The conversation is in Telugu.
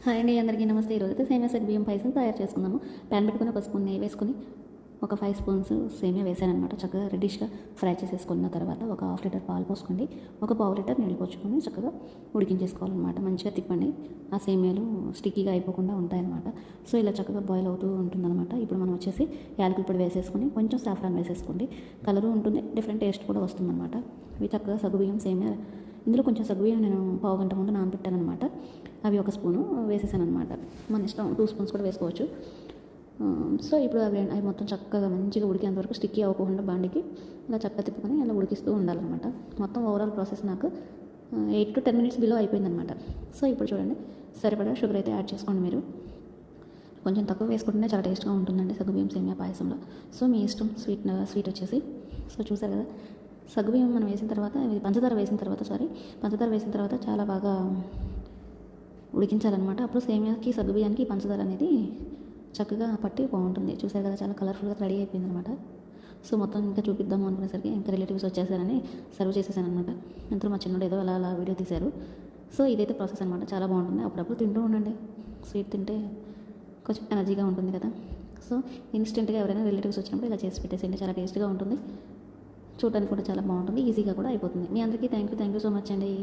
హాయ్ అండి, అందరికీ నమస్తే. ఈరోజైతే సేమియా సగ్గుబియ్యం పాయసం తయారు చేసుకుందాము. ప్యాన్ పెట్టుకుని ఒక స్పూన్ నెయ్యి వేసుకొని ఒక 5 స్పూన్స్ సేమియా వేసానమాట. చక్కగా రెడ్డిష్గా ఫ్రై చేసేసుకున్న తర్వాత ఒక హాఫ్ లీటర్ పాలు పోసుకోండి. ఒక పావు లీటర్ నీళ్ళు పోసుకొని చక్కగా ఉడికించేసుకోవాలన్నమాట. మంచిగా తిప్పండి, ఆ సేమియాలు స్టిక్కీగా అయిపోకుండా ఉంటాయన్నమాట. సో ఇలా చక్కగా బాయిల్ అవుతూ ఉంటుందన్నమాట. ఇప్పుడు మనం వచ్చేసి యాలకుల పొడి వేసేసుకొని కొంచెం సాఫ్రాన్ వేసేసుకోండి. కలరు ఉంటుంది, డిఫరెంట్ టేస్ట్ కూడా వస్తుందన్నమాట. ఇవి చక్కగా సగ్గుబియ్యం సేమియా, ఇందులో కొంచెం సగ్గుబియ్యం నేను పావు గంట ముందు నానబెట్టానమాట. అవి ఒక స్పూను వేసేసాను అనమాట. మన ఇష్టం, 2 స్పూన్స్ కూడా వేసుకోవచ్చు. సో ఇప్పుడు అవి మొత్తం చక్కగా మంచిగా ఉడికేంత వరకు స్టిక్కీ అవ్వకుండా బాండికి ఇలా చక్కగా తిప్పుకొని ఇలా ఉడికిస్తూ ఉండాలన్నమాట. మొత్తం ఓవరాల్ ప్రాసెస్ నాకు 8 to 10 minutes బిలో అయిపోయిందనమాట. సో ఇప్పుడు చూడండి, సరిపడా షుగర్ అయితే యాడ్ చేసుకోండి. మీరు కొంచెం తక్కువ వేసుకుంటేనే చాలా టేస్ట్గా ఉంటుందండి సగ్గుబియ్యం సేమియా పాయసంలో. సో మీ ఇష్టం. స్వీట్ వచ్చేసి సో చూసారు కదా, సగ్గుబియ్యం మనం వేసిన తర్వాత, ఇది పంచదార వేసిన తర్వాత చాలా బాగా ఉడికించాలన్నమాట. అప్పుడు సేమియాకి సగ్గుబియ్యానికి పంచదార అనేది చక్కగా పట్టి బాగుంటుంది. చూసారు కదా, చాలా కలర్ఫుల్గా రెడీ అయిపోయింది అనమాట. సో మొత్తం ఇంకా చూపిద్దాము అనుకునేసరికి ఇంకా రిలేటివ్స్ వచ్చేసారని సర్వ్ చేసేసాను అనమాట. ఇంతలో మా చిన్నోడు ఏదో అలా వీడియో తీశారు. సో ఇదైతే ప్రాసెస్ అనమాట. చాలా బాగుంటుంది. అప్పుడప్పుడు తింటూ ఉండండి. స్వీట్ తింటే కొంచెం ఎనర్జీగా ఉంటుంది కదా. సో ఇన్స్టెంట్గా ఎవరైనా రిలేటివ్స్ వచ్చినప్పుడు ఇలా చేసి పెట్టేసేయండి. చాలా టేస్ట్గా ఉంటుంది, చూడడానికి కూడా చాలా బాగుంటుంది, ఈజీగా కూడా అయిపోతుంది. మీ అందరికీ థ్యాంక్ యూ సో మచ్ అండి.